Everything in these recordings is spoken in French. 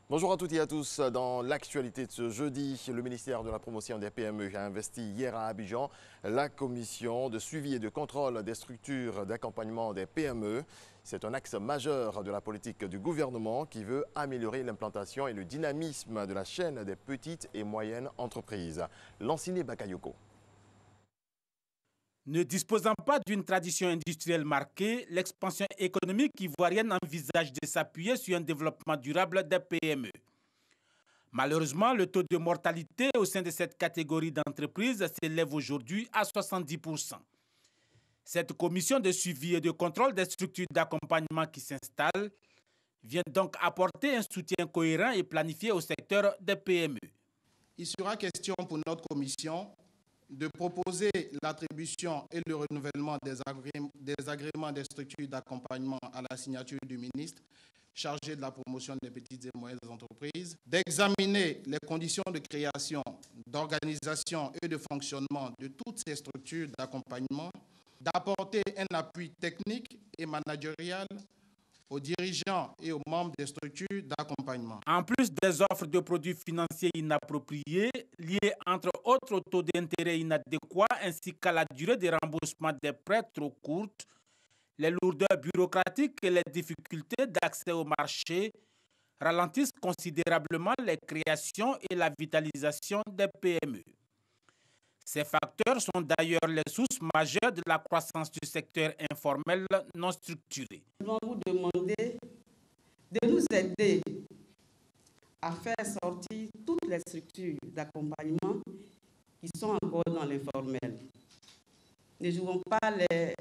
Bonjour à toutes et à tous. Dans l'actualité de ce jeudi, le ministère de la Promotion des PME a investi hier à Abidjan la commission de suivi et de contrôle des structures d'accompagnement des PME. C'est un axe majeur de la politique du gouvernement qui veut améliorer l'implantation et le dynamisme de la chaîne des petites et moyennes entreprises. Lanciné Bakayoko. Ne disposant pas d'une tradition industrielle marquée, l'expansion économique ivoirienne envisage de s'appuyer sur un développement durable des PME. Malheureusement, le taux de mortalité au sein de cette catégorie d'entreprises s'élève aujourd'hui à 70%. Cette commission de suivi et de contrôle des structures d'accompagnement qui s'installe vient donc apporter un soutien cohérent et planifié au secteur des PME. Il sera question pour notre commission de proposer l'attribution et le renouvellement des agréments des structures d'accompagnement à la signature du ministre chargé de la promotion des petites et moyennes entreprises, d'examiner les conditions de création, d'organisation et de fonctionnement de toutes ces structures d'accompagnement, d'apporter un appui technique et managérial aux dirigeants et aux membres des structures d'accompagnement. En plus des offres de produits financiers inappropriés, liés entre autres au taux d'intérêt inadéquat ainsi qu'à la durée de remboursement des prêts trop courtes, les lourdeurs bureaucratiques et les difficultés d'accès au marché ralentissent considérablement les créations et la vitalisation des PME. Ces facteurs sont d'ailleurs les sources majeures de la croissance du secteur informel non structuré. Nous allons vous demander de nous aider à faire sortir toutes les structures d'accompagnement qui sont encore dans l'informel. Ne jouons pas les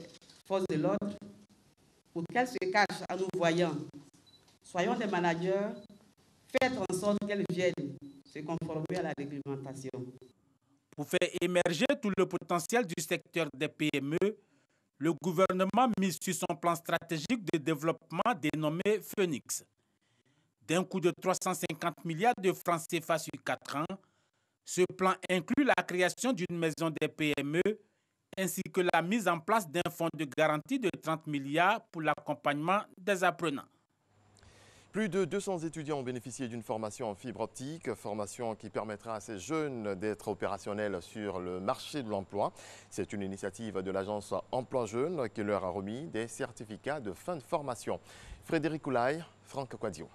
forces de l'ordre pour qu'elles se cachent à nous voyant. Soyons des managers, faites en sorte qu'elles viennent se conformer à la réglementation. Pour faire émerger tout le potentiel du secteur des PME, le gouvernement mise sur son plan stratégique de développement dénommé Phoenix. D'un coût de 350 milliards de francs CFA sur 4 ans, ce plan inclut la création d'une maison des PME ainsi que la mise en place d'un fonds de garantie de 30 milliards pour l'accompagnement des apprenants. Plus de 200 étudiants ont bénéficié d'une formation en fibre optique, formation qui permettra à ces jeunes d'être opérationnels sur le marché de l'emploi. C'est une initiative de l'agence Emploi Jeunes qui leur a remis des certificats de fin de formation. Frédéric Koulaï, Franck Quadio.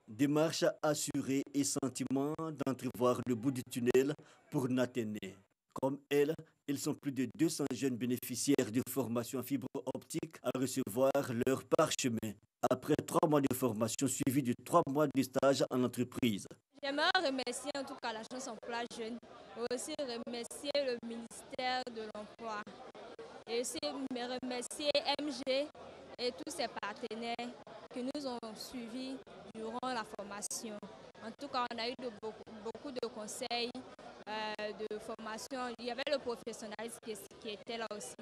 Démarche assurée et sentiment d'entrevoir le bout du tunnel pour Nathéné. Comme elle, ils sont plus de 200 jeunes bénéficiaires de formation en fibre optique à recevoir leur parchemin. Après 3 mois de formation suivis de 3 mois de stage en entreprise. J'aimerais remercier en tout cas l'agence Emploi Jeunes et aussi remercier le ministère de l'Emploi et aussi remercier MG et tous ses partenaires qui nous ont suivis durant la formation. En tout cas, on a eu beaucoup de conseils, de formation. Il y avait le professionnalisme qui était là aussi.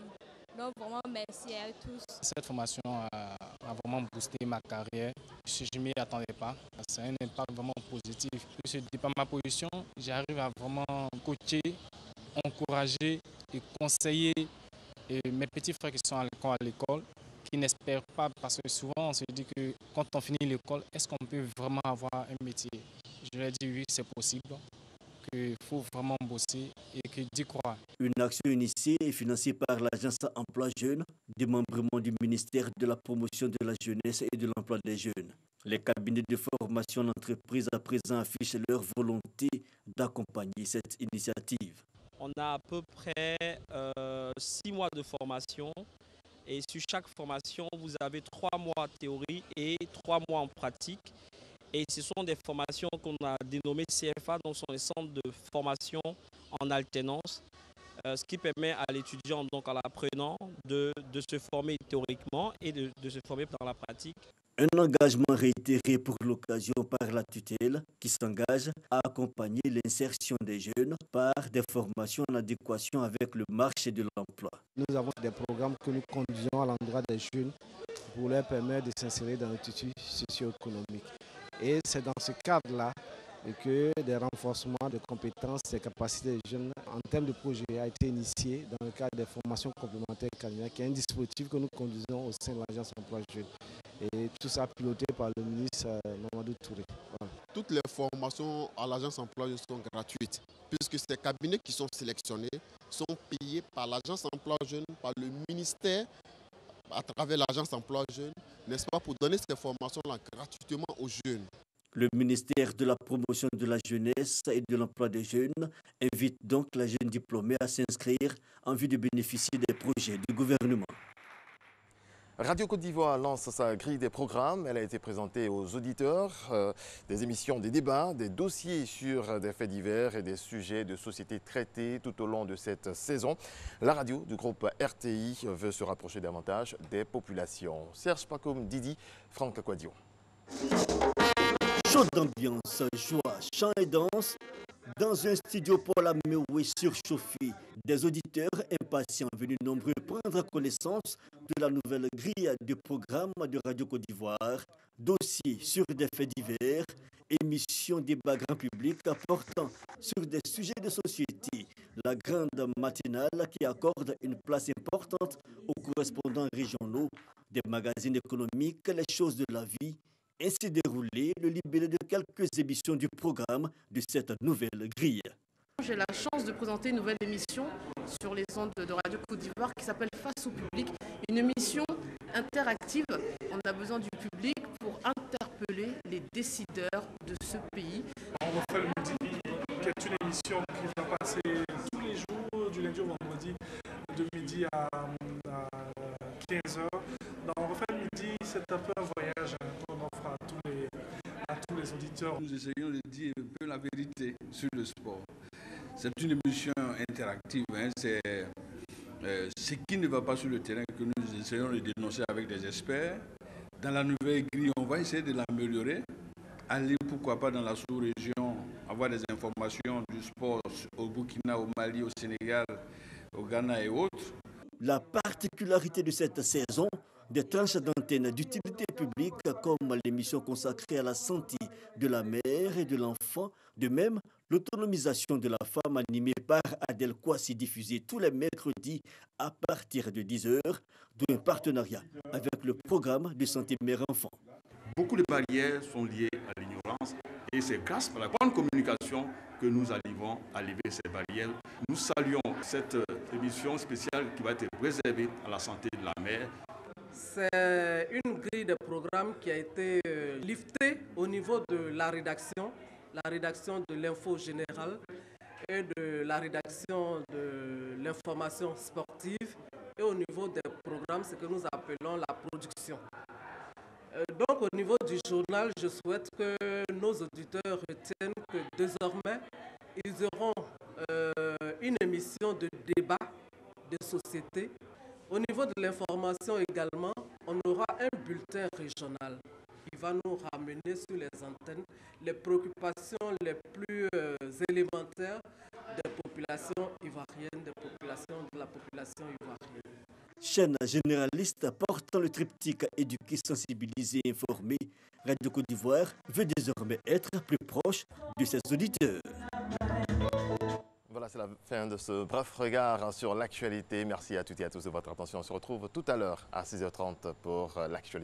Donc vraiment merci à tous. Cette formation a vraiment boosté ma carrière. Je ne m'y attendais pas. C'est un impact vraiment positif. Puisque par ma position, j'arrive à vraiment coacher, encourager et conseiller mes petits frères qui sont à l'école, qui n'espèrent pas, parce que souvent on se dit que quand on finit l'école, est-ce qu'on peut vraiment avoir un métier? Je leur ai dit oui, c'est possible, qu'il faut vraiment bosser et que d'y croire. Une action initiée et financée par l'agence Emploi Jeunes, démembrement du ministère de la Promotion de la Jeunesse et de l'Emploi des Jeunes. Les cabinets de formation d'entreprise à présent affichent leur volonté d'accompagner cette initiative. On a à peu près 6 mois de formation et sur chaque formation, vous avez 3 mois théorie et 3 mois en pratique. Et ce sont des formations qu'on a dénommées CFA, donc ce sont des centres de formation en alternance, ce qui permet à l'étudiant, donc à l'apprenant, de se former théoriquement et de se former dans la pratique. Un engagement réitéré pour l'occasion par la tutelle qui s'engage à accompagner l'insertion des jeunes par des formations en adéquation avec le marché de l'emploi. Nous avons des programmes que nous conduisons à l'endroit des jeunes pour leur permettre de s'insérer dans le tissu socio-économique. Et c'est dans ce cadre-là que des renforcements de compétences et capacités des jeunes en termes de projet a été initié dans le cadre des formations complémentaires canadiennes, qui est un dispositif que nous conduisons au sein de l'agence Emploi Jeunes. Et tout ça piloté par le ministre Mamadou Touré. Voilà. Toutes les formations à l'agence emploi sont gratuites, puisque ces cabinets qui sont sélectionnés sont payés par l'agence emploi jeune, par le ministère, à travers l'agence emploi jeune, n'est-ce pas, pour donner ces formations-là gratuitement aux jeunes. Le ministère de la promotion de la jeunesse et de l'emploi des jeunes invite donc la jeune diplômée à s'inscrire en vue de bénéficier des projets du gouvernement. Radio Côte d'Ivoire lance sa grille des programmes. Elle a été présentée aux auditeurs, des émissions, des débats, des dossiers sur des faits divers et des sujets de société traités tout au long de cette saison. La radio du groupe RTI veut se rapprocher davantage des populations. Serge Pacoum, Didi, Franck Aquadio. Chaud d'ambiance, joie, chant et danse. Dans un studio pour la Méoué surchauffé, des auditeurs impatients venus nombreux prendre connaissance de la nouvelle grille de programme de Radio Côte d'Ivoire, dossiers sur des faits divers, émissions débat grand public portant sur des sujets de société, la grande matinale qui accorde une place importante aux correspondants régionaux, des magazines économiques, les choses de la vie. Ainsi déroulé le libellé de quelques émissions du programme de cette nouvelle grille. J'ai la chance de présenter une nouvelle émission sur les ondes de Radio Côte d'Ivoire qui s'appelle Face au public, une émission interactive. On a besoin du public pour interpeller les décideurs de ce pays. On refait le midi, qui est une émission qui va passer tous les jours, du lundi au vendredi, de midi à 15h. On refait le midi, c'est un peu un voyage qu'on offre à tous les auditeurs. Nous essayons de dire un peu la vérité sur le sport. C'est une émission interactive, c'est ce qui ne va pas sur le terrain que nous essayons de dénoncer avec des experts. Dans la nouvelle grille, on va essayer de l'améliorer, aller pourquoi pas dans la sous-région, avoir des informations du sport au Burkina, au Mali, au Sénégal, au Ghana et autres. La particularité de cette saison, des tranches d'antenne d'utilité publique comme l'émission consacrée à la santé de la mère et de l'enfant. De même, l'autonomisation de la femme animée par Adèle Kouassi diffusée tous les mercredis à partir de 10h, d'où un partenariat avec le programme de santé mère-enfant. Beaucoup de barrières sont liées à l'ignorance et c'est grâce à la bonne communication que nous arrivons à lever ces barrières. Nous saluons cette émission spéciale qui va être réservée à la santé de la mère. C'est une grille de programme qui a été liftée au niveau de la rédaction de l'info générale et de la rédaction de l'information sportive et au niveau des programmes, ce que nous appelons la production. Donc au niveau du journal, je souhaite que nos auditeurs retiennent que désormais, ils auront une émission de débat de société. Au niveau de l'information également, on aura un bulletin régional qui va nous ramener sur les antennes les préoccupations les plus élémentaires des populations ivoiriennes, de la population ivoirienne. Chaîne généraliste portant le triptyque éduquer, sensibiliser, informer, Radio Côte d'Ivoire veut désormais être plus proche de ses auditeurs. Voilà, c'est la fin de ce bref regard sur l'actualité. Merci à toutes et à tous de votre attention. On se retrouve tout à l'heure à 6h30 pour l'actualité.